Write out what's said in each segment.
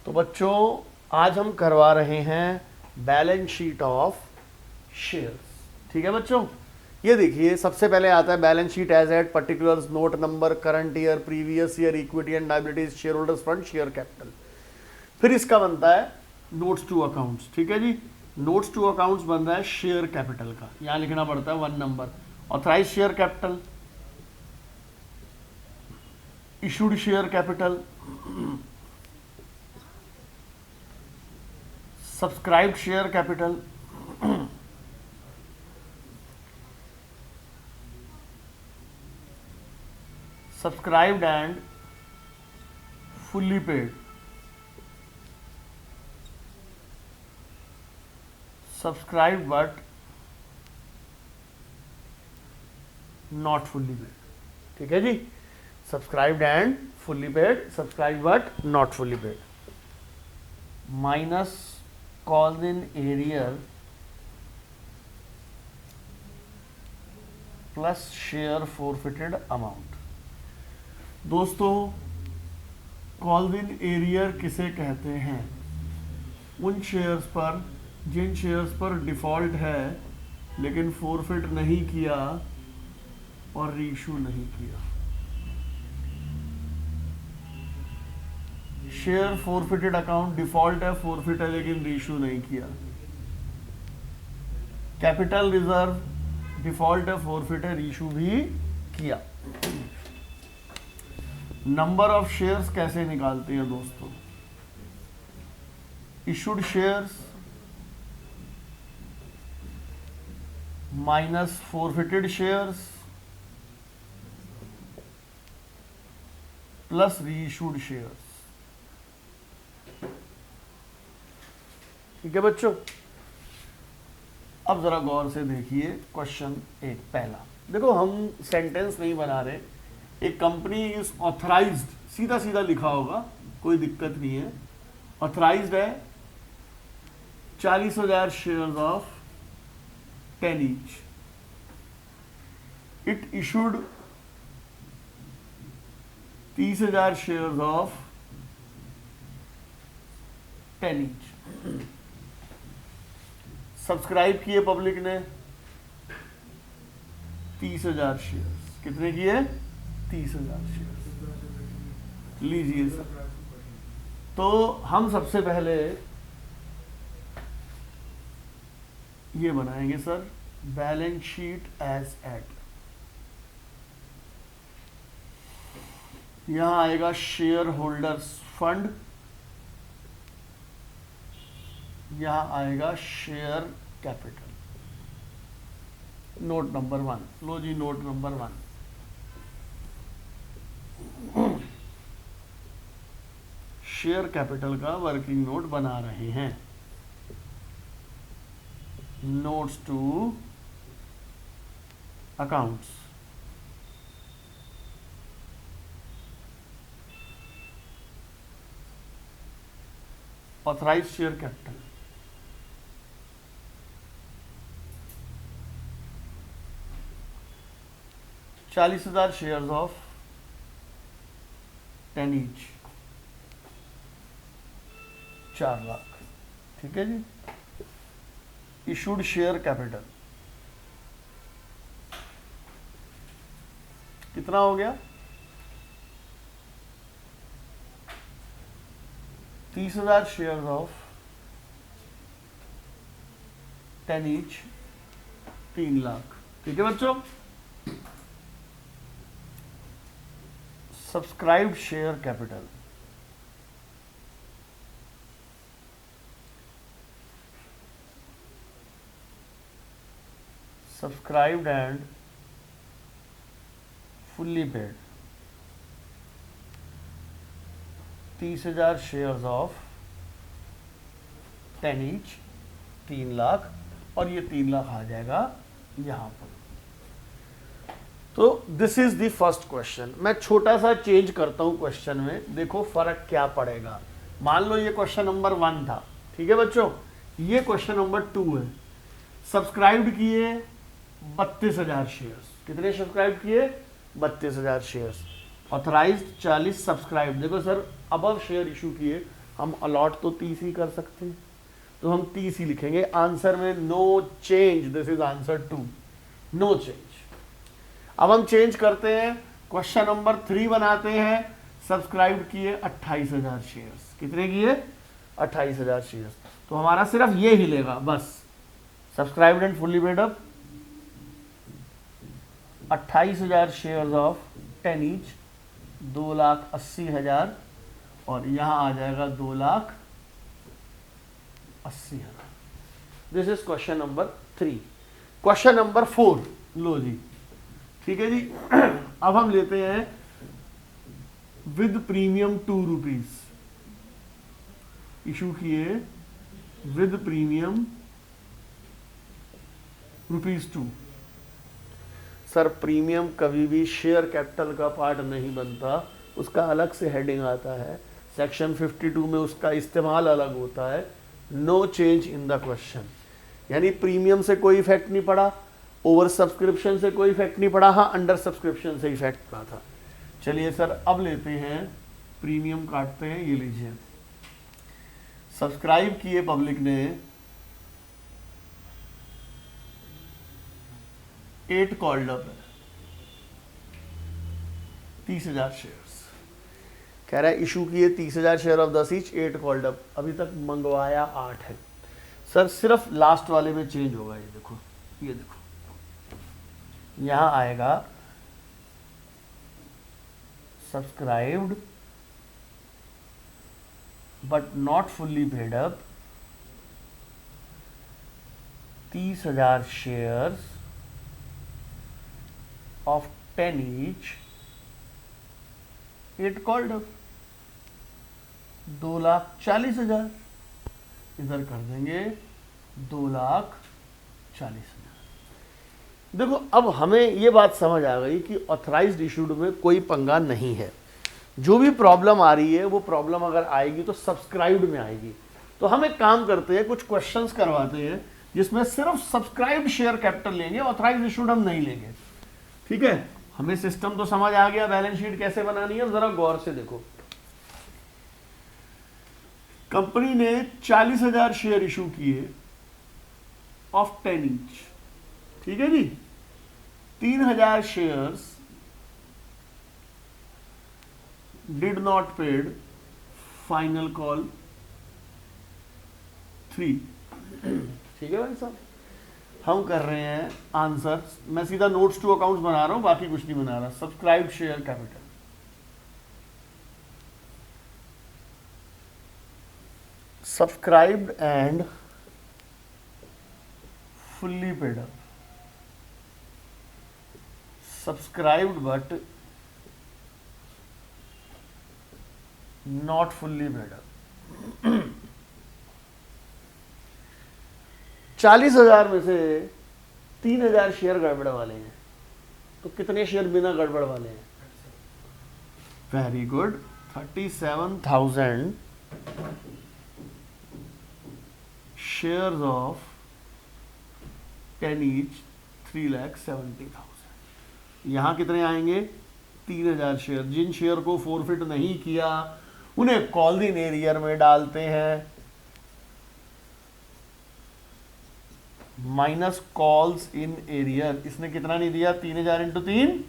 तो बच्चों आज हम करवा रहे हैं बैलेंस शीट ऑफ शेयर्स। ठीक है बच्चों, ये देखिए सबसे पहले आता है balance sheet as at particulars, note number, current year, previous year, equity and liabilities, share holders fund, share capital. फिर इसका बनता है नोट्स टू अकाउंट्स। ठीक है जी, नोट्स टू अकाउंट्स बन रहा है शेयर कैपिटल का, यहां लिखना पड़ता है 1 number. Authorise share capital, issued share capital, subscribed share capital, subscribed and fully paid, subscribed but not fully paid. ठीक है जी, subscribed and fully paid, subscribed but not fully paid, minus call in arrear plus share forfeited amount. दोस्तों call in arrear किसे कहते हैं? उन shares पर जिन shares पर डिफॉल्ट है लेकिन फोरफिट नहीं किया और रीइशू नहीं किया। शेयर फोरफिटेड अकाउंट डिफॉल्ट है, फोरफिट है लेकिन रीइशू नहीं किया। कैपिटल रिजर्व डिफॉल्ट है, फोरफिट है, रीइशू भी किया। नंबर ऑफ शेयर्स कैसे निकालते हैं दोस्तों? Issued shares minus forfeited shares plus reissued shares. ठीक है बच्चों, अब जरा गौर से देखिए क्वेश्चन एक पहला। देखो हम सेंटेंस नहीं बना रहे, एक कंपनी इज ऑथराइज्ड, सीधा सीधा लिखा होगा, कोई दिक्कत नहीं है। ऑथराइज्ड है 40,000 shares of 10 each. It issued 30,000 shares of 10 each. Subscribe किए पब्लिक ने 30,000 शेयर्स। कितने किए? 30,000 शेयर्स। लीजिए सर, तो हम सबसे पहले ये बनाएंगे sir balance sheet as at. यहां आएगा शेयर होल्डर्स फंड, यहां आएगा शेयर कैपिटल। नोट नंबर 1, लो जी नोट नंबर 1। शेयर कैपिटल का वर्किंग नोट बना रहे हैं। Notes to accounts, authorised share capital, $40,000 shares of 10 each, 4 lakh. ठीक है जी। इशूड शेयर कैपिटल कितना हो गया? 30,000 शेयर्स ऑफ 10 each, 3 लाख। ठीक है बच्चों। Subscribed share capital subscribed and fully paid 30,000 shares of 10 each, 3 lakh, और ये 3 लाख आ जाएगा यहां पर। तो this is the first question. मैं छोटा सा चेंज करता हूं क्वेश्चन में, देखो फर्क क्या पड़ेगा। मान लो ये क्वेश्चन नंबर 1 था, ठीक है बच्चों, ये क्वेश्चन नंबर 2 है। सब्सक्राइब्ड किए 32,000 शेयर्स। कितने सब्सक्राइब किए? 32,000 शेयर्स। ऑथराइज्ड 40, सब्सक्राइब देखो सर अबव शेयर इशू किए हम अलॉट तो 30 ही कर सकते हैं, तो हम 30 ही लिखेंगे आंसर में। No change, this is answer 2, no change. अब हम चेंज करते हैं, क्वेश्चन नंबर 3 बनाते हैं। सब्सक्राइब किए 28,000 शेयर्स, कितने किए? 28,000 शेयर्स। तो हमारा सिर्फ ये ही लेगा बस, subscribed and fully paid up 28,000 shares of 10 each, 2,80,000, और यहां आ जाएगा 2,80,000। This is question number 3। Question number 4 लो जी, ठीक है जी। अब हम लेते हैं विद प्रीमियम 2 रुपीज, इशू किए विद प्रीमियम ₹2। सर प्रीमियम कभी भी शेयर कैपिटल का पार्ट नहीं बनता, उसका अलग से हेडिंग आता है, सेक्शन 52 में उसका इस्तेमाल अलग होता है। No change in the question, यानी प्रीमियम से कोई इफेक्ट नहीं पड़ा, ओवर सब्सक्रिप्शन से कोई इफेक्ट नहीं पड़ा, हाँ अंडर सब्सक्रिप्शन से इफेक्ट पड़ा था। चलिए सर अब लेते हैं प्रीमियम, काटते हैं, ये लीजिए। सब्सक्राइब किए पब्लिक ने 8 कॉल्ड अप है, 30,000 शेयर्स। कह रहा है इशू किए 30,000 share of 10 each, 8 called up, अभी तक मंगवाया 8 है। सर सिर्फ लास्ट वाले में चेंज होगा, ये देखो, ये देखो यहां आएगा subscribed but not fully paid up 30,000 shares of 10 each, 8 called up, 2,40,000, इधर कर देंगे 2,40,000। देखो अब हमें ये बात समझ आ गई कि ऑथराइज्ड इशूड में कोई पंगा नहीं है। जो भी प्रॉब्लम आ रही है वो प्रॉब्लम अगर आएगी तो सब्सक्राइब्ड में आएगी। तो हम एक काम करते हैं, कुछ क्वेश्चंस करवाते हैं जिसमें सिर्फ सब्सक्राइब्ड शेयर कैपिटल लेंगे, ऑथराइज्ड इशूड हम नहीं लेंगे, ठीक है। हमें सिस्टम तो समझ आ गया, बैलेंस शीट कैसे बनानी है, जरा गौर से देखो। कंपनी ने 40,000 शेयर इशू किए ऑफ 10 ईच, ठीक है जी। 3,000 shares did not paid, final call 3, ठीक है भाई साहब। हम कर रहे हैं आंसर, मैं सीधा नोट्स टू अकाउंट्स बना रहा हूं, बाकी कुछ नहीं बना रहा। Subscribe share capital, subscribed and fully paid up, subscribed but not fully paid up. 40,000 में से 3,000 शेयर गड़बड़ वाले हैं, तो कितने शेयर बिना गड़बड़ वाले हैं? Very good, 37,000 shares of 10 each, 3,70,000। यहां कितने आएंगे? 3,000 शेयर। जिन शेयर को फोरफिट नहीं किया उन्हें कॉल इन एरियर में डालते हैं, माइनस कॉल्स इन एरियर। इसने कितना नहीं दिया? 3,000 इंटू 3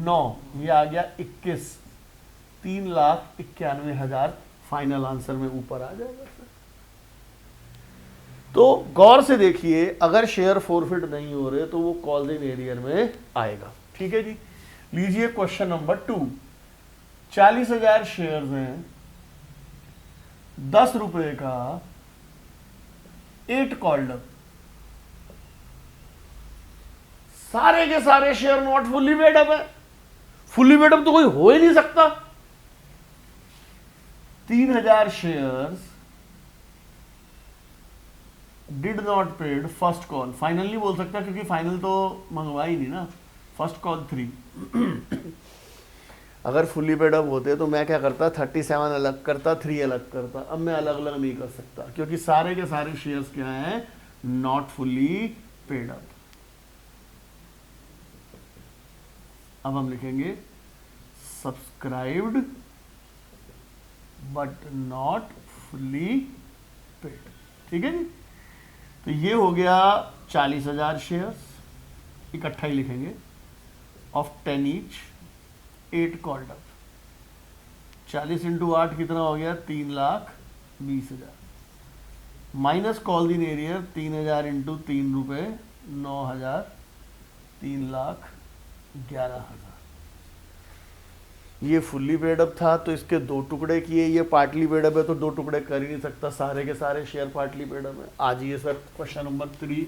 9, ये आ गया 21, 3,91,000 फाइनल आंसर में ऊपर आ जाएगा सर। तो गौर से देखिए, अगर शेयर फोरफिट नहीं हो रहे तो वो कॉल इन एरियर में आएगा, ठीक है जी। लीजिए क्वेश्चन नंबर 2, 40,000 शेयर्स हैं, 10 रुपए का 8 कॉल्ड अप, सारे के सारे share not fully paid up है। फुल्ली पेड अप तो कोई हो ही नहीं सकता। 3,000 shares did not paid first call, final नहीं बोल सकता क्योंकि फाइनल तो मंगवा ही नहीं ना, फर्स्ट कॉल 3। अगर फुल्ली पेड अप होते तो मैं क्या करता, 37 अलग करता, 3 अलग करता। अब मैं अलग अलग नहीं कर सकता क्योंकि सारे के सारे शेयर्स क्या हैं? Not fully paid up. अब हम लिखेंगे subscribed but not fully paid. ठीक है जी। तो ये हो गया 40,000 शेयर्स, इकट्ठा ही लिखेंगे, of 10 each, 8 called up. 40 into 8 कितना हो गया? 3,20,000 minus call in arrear 3,000 into 3 रुपये 9,000, 3,11,000। ये फुल्ली पेडअप था तो इसके 2 टुकड़े किए, ये पार्टली पेडअप है तो 2 टुकड़े कर ही नहीं सकता, सारे के सारे शेयर पार्टली पेडअप है। आ जाइए sir question number 3।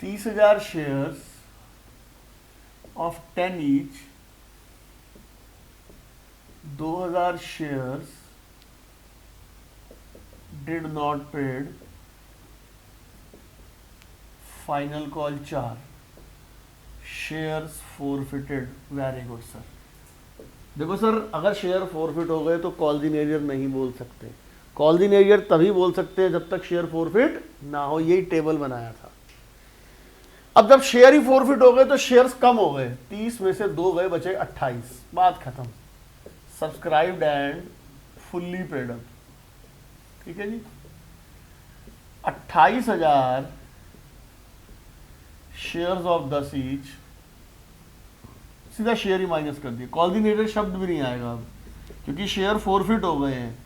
$30,000 shares of 10 each, 2,000 shares did not paid, final call 4, shares forfeited. Very good sir. देखो सर, अगर शेयर फोरफिट हो गए तो कॉल इन एरियर नहीं बोल सकते। कॉल इन एरियर तभी बोल सकते हैं जब तक शेयर फोरफिट ना हो, यही टेबल बनाया था। अब जब शेयर ही फोरफिट हो गए तो शेयर्स कम हो गए, 30 में से 2 गए, बचे 28, बात खत्म। Subscribed and fully paid up. ठीक है जी। 28,000 शेयर्स ऑफ 10 ईच, सीधा शेयर ही माइनस कर दिए, कॉल इन एरियर शब्द भी नहीं आएगा अब, क्योंकि शेयर फोरफिट हो गए हैं।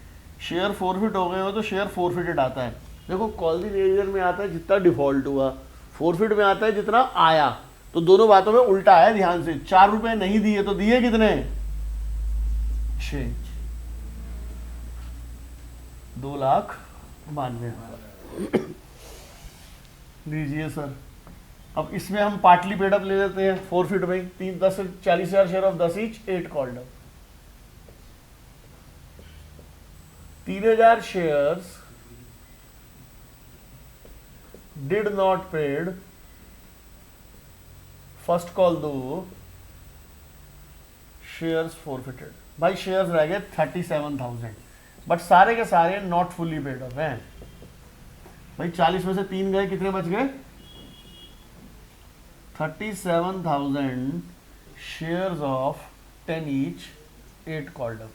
शेयर फोरफिट हो गए हो तो शेयर फोरफिटेड आता है। देखो कॉल इन एरियर में आता है जितना डिफॉल्ट हुआ, फोरफिट में आता है जितना आया, तो दोनों बातों में उल्टा है। ध्यान से, 4 रुपए नहीं दिए तो दिए कितने? 6, 2,92,000 लीजिए सर। अब इसमें हम पार्टली पेडअप ले लेते हैं, फोरफिट में 40,000 share of 10 each, 8 called up. 3,000 shares did not paid, first call 2, shares forfeited. भाई शेयर्स रह गए 37,000, बट सारे के सारे नॉट फुल्ली पेड अप हैं। भाई 40 में से 3 गए, कितने बच गए? 37,000 shares of 10 each, 8 called up.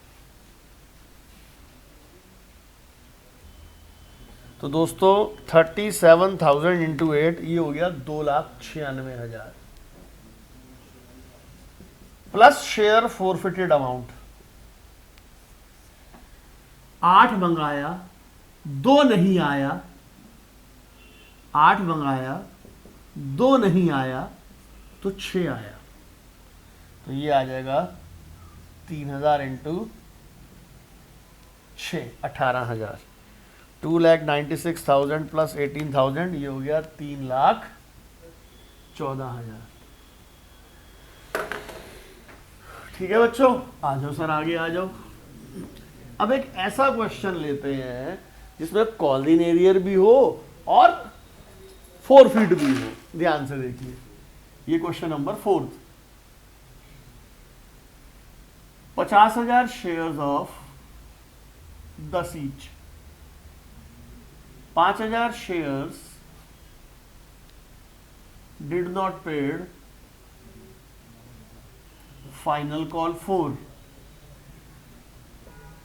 तो दोस्तों 37,000 इंटू 8, ये हो गया 2,96,000 प्लस शेयर फोरफिटेड अमाउंट। 8 मंगाया, 2 नहीं आया, 8 मंगाया, 2 नहीं आया तो 6 आया, तो ये आ जाएगा 3,000 इंटू 6, 18,000। 2,96,000 प्लस 18,000, ये हो गया 3,14,000। ठीक है बच्चों, आ जाओ सर आगे आ जाओ। अब एक ऐसा क्वेश्चन लेते हैं जिसमें कॉल इन एरियर भी हो और फोरफिट भी हो। ध्यान से देखिए, ये question number 4। 50,000 shares of 10 each, 5,000 shares did not paid, final call 4।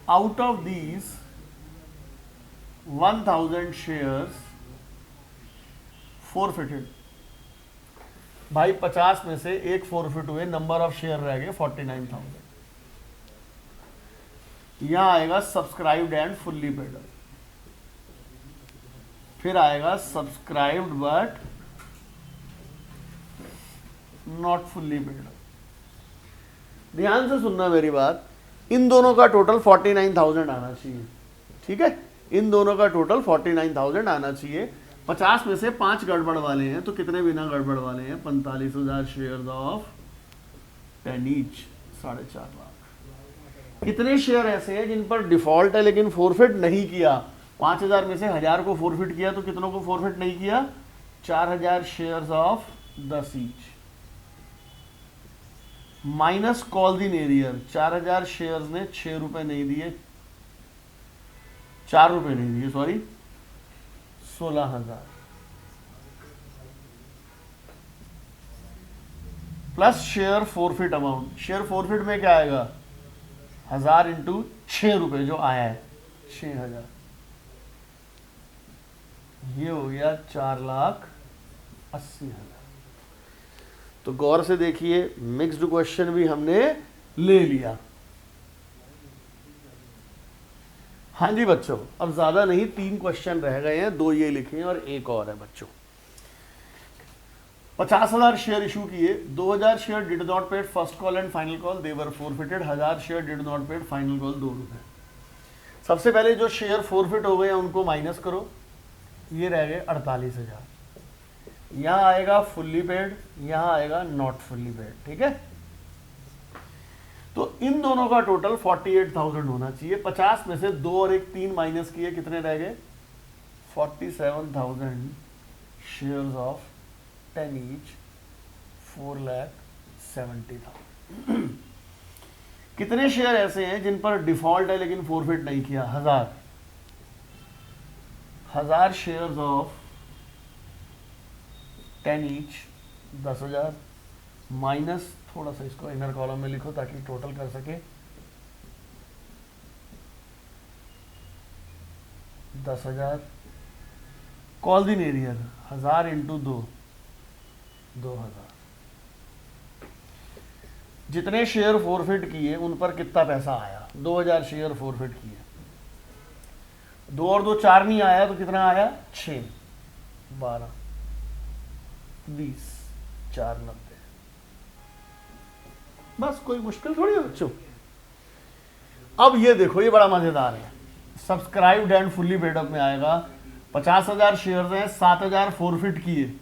Out of these 1,000 shares forfeited. भाई 50 में से 1 फोरफिट हुए, नंबर ऑफ शेयर रह गए 49,000। यहां आएगा subscribed and fully paid up, फिर आएगा subscribed but not fully paid up. ध्यान से सुनना मेरी बात, इन दोनों का टोटल 49,000 आना चाहिए। ठीक है, इन दोनों का टोटल 49,000 आना चाहिए। 50 में से 5 गड़बड़ वाले हैं, तो कितने बिना गड़बड़ वाले हैं? 45,000 शेयर्स ऑफ 10 ईच, 4.5 लाख। कितने शेयर ऐसे हैं जिन पर डिफॉल्ट है लेकिन फोरफिट नहीं किया? 5,000 में से 1,000 को फोरफिट किया, तो कितनों को फोरफिट नहीं किया? 4,000 shares of 10 each, minus call in arrear. 4,000 shares ने 6 रुपए नहीं दिए, 4 रुपए नहीं दिए, sorry, 16,000। Plus share forfeit amount. Share forfeit में क्या आएगा, 1000 इंटू 6 रुपए जो आया है 6000, ये हो गया 4,80,000। तो गौर से देखिए, मिक्स्ड क्वेश्चन भी हमने ले लिया। हाँ जी बच्चों, अब ज्यादा नहीं, 3 क्वेश्चन रह गए हैं, 2 ये लिखे हैं और एक और है बच्चों। 50,000 शेयर इशू किए, 2,000 share did not paid first call and final call, they were forfeited. 1000 share did not paid final call 2 रुपए। सबसे पहले जो शेयर फोरफिट हो गए उनको माइनस करो, ये रह गए 48,000। यहां आएगा फुल्ली पेड, यहां आएगा नॉट फुल्ली पेड, ठीक है। तो इन दोनों का टोटल 48,000 होना चाहिए। 50 में से 2 और 1 3 माइनस किए, कितने रह गए 47,000 शेयर्स ऑफ 10 ईच, 4,70,000। कितने शेयर ऐसे हैं जिन पर डिफॉल्ट है लेकिन फोरफिट नहीं किया, 1000 शेयर्स ऑफ 10 ईच 10,000 माइनस, थोड़ा सा इसको इनर कॉलम में लिखो ताकि टोटल कर सके, 10,000 कॉल दिन एरियर 1000 इंटू 2, 2000। जितने शेयर फोरफिट किए उन पर कितना पैसा आया, 2000 शेयर फोरफिट किए, 2 और 2 4 नहीं आया तो कितना आया 6, 12, 20, 4, 90। बस कोई मुश्किल थोड़ी है बच्चों। अब ये देखो, ये बड़ा मजेदार है। Subscribed and fully paid up में आएगा 50,000 शेयर्स हैं, 7,000 फोरफिट किए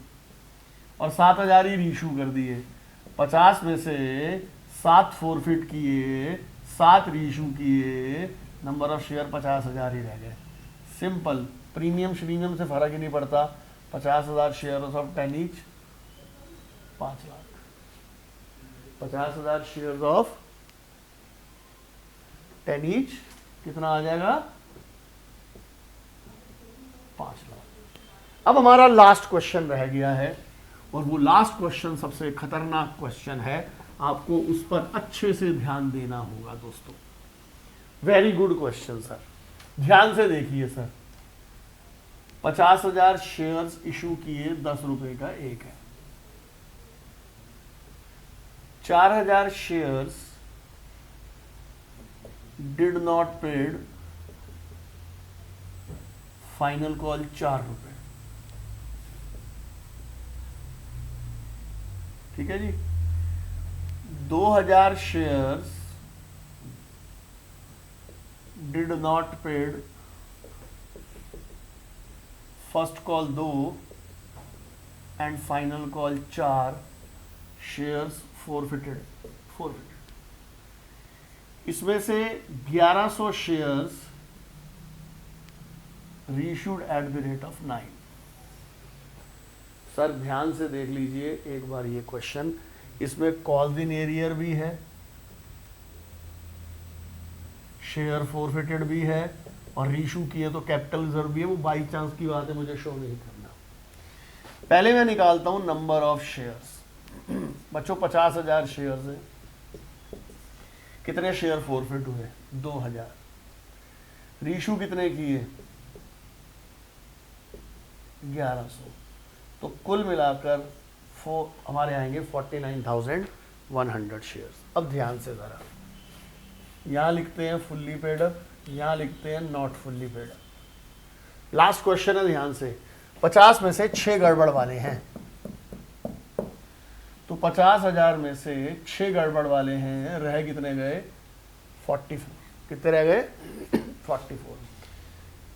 और 7,000 ही रीशू कर दिए। 50 में से 7 फोरफिट किए, 7 रीशू किए, नंबर ऑफ शेयर 50,000 ही रह गए। सिंपल, प्रीमियम श्रीमियम से फर्क ही नहीं पड़ता। 50,000 share of 10 each 5 lakh. 50,000 shares of 10 each कितना आ जाएगा 5 लाख। अब हमारा लास्ट क्वेश्चन रह गया है और वो लास्ट क्वेश्चन सबसे खतरनाक क्वेश्चन है, आपको उस पर अच्छे से ध्यान देना होगा दोस्तों। वेरी गुड क्वेश्चन सर, ध्यान से देखिए सर। 50,000 शेयर्स इशू किए, 10 रुपए का एक है। 4,000 shares did not paid, final call 4 रुपए, ठीक है जी। 2,000 shares did not paid, first call 2 and final call 4, shares forfeited. इसमें से 1100 shares reissued at the rate of 9। Sir ध्यान से देख लीजिए एक बार ये क्वेश्चन, इसमें कॉल्स इन एरियर भी है, शेयर फोरफिटेड भी है और रीइश्यू किए तो कैपिटल रिजर्व भी है। वो बाई चांस की बात है, मुझे शो नहीं करना। पहले मैं निकालता हूं नंबर ऑफ शेयर्स। बच्चों 50,000 शेयर्स है, कितने शेयर फोरफिट हुए 2,000, रीइश्यू कितने किए 1100, तो कुल मिलाकर हमारे आएंगे 49,100 शेयर्स। अब ध्यान से जरा, यहां लिखते हैं फुल्ली पेड अप, यहां लिखते हैं not fully paid up. Last question है, ध्यान से। 50 में से 6 गड़बड़ वाले हैं, तो 50,000 में से 6 गड़बड़ वाले हैं, रह कितने गए 44। कितने रह गए 44।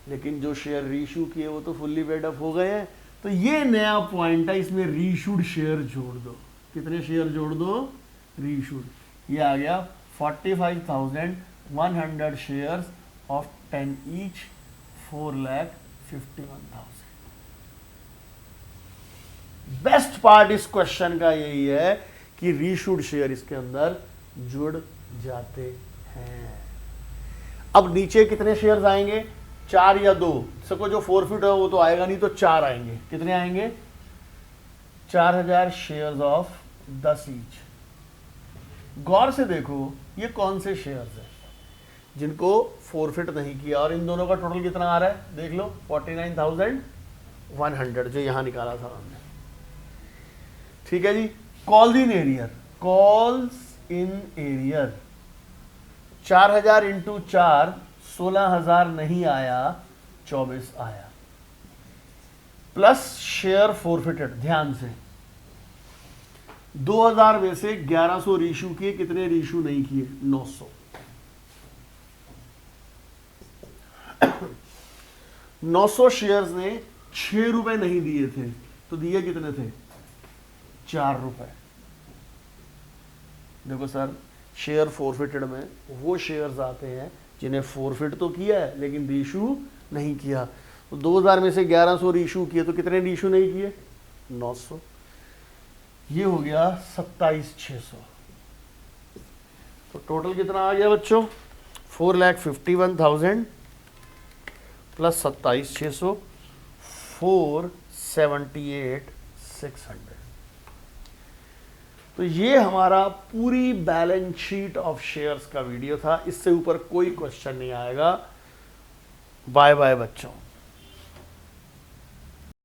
लेकिन जो शेयर रीइश्यू किए वो तो फुल्ली पेड अप हो गए हैं। तो ये नया पॉइंट है, इसमें रीइश्यूड शेयर जोड़ दो। कितने शेयर जोड़ दो रीइश्यूड, ये आ गया 45,100 shares of 10 each, 4,51,000। Best part इस क्वेश्चन का यही है कि रीइश्यूड शेयर इसके अंदर जुड़ जाते हैं। अब नीचे कितने शेयर्स आएंगे 4 या 2, सको जो फोरफिट है वो तो आएगा नहीं, तो 4 आएंगे। कितने आएंगे 4,000 शेयर्स ऑफ 10 ईच, गौर से देखो ये कौन से शेयर्स हैं जिनको फोरफिट नहीं किया, और इन दोनों का टोटल कितना आ रहा है देख लो, 49,100 जो यहां निकाला था हमने। ठीक है जी। Call in arrear, calls in arrear 4000 into 4 16,000 नहीं आया, 24 आया, प्लस शेयर फोरफिटेड। ध्यान से 2000 में से 1100 रीशू किए, कितने रीशू नहीं किए, 900। 900 शेयर्स ने 6 रुपए नहीं दिए थे, तो दिए कितने थे, 4 रुपए। देखो सर, शेयर फोरफिटेड में वो शेयर्स आते हैं जिन्हें फोरफिट तो किया है लेकिन रीशू नहीं किया। तो 2000 में से 1100 रीशू किए, तो कितने रीशू नहीं किए, 900। ये हो गया 27,600। तो टोटल कितना आ गया बच्चों, 4,51,000 प्लस 27,600, 478,600। तो ये हमारा पूरी बैलेंस शीट ऑफ शेयर्स का वीडियो था। इससे ऊपर कोई क्वेश्चन नहीं आएगा। बाय बाय बच्चों।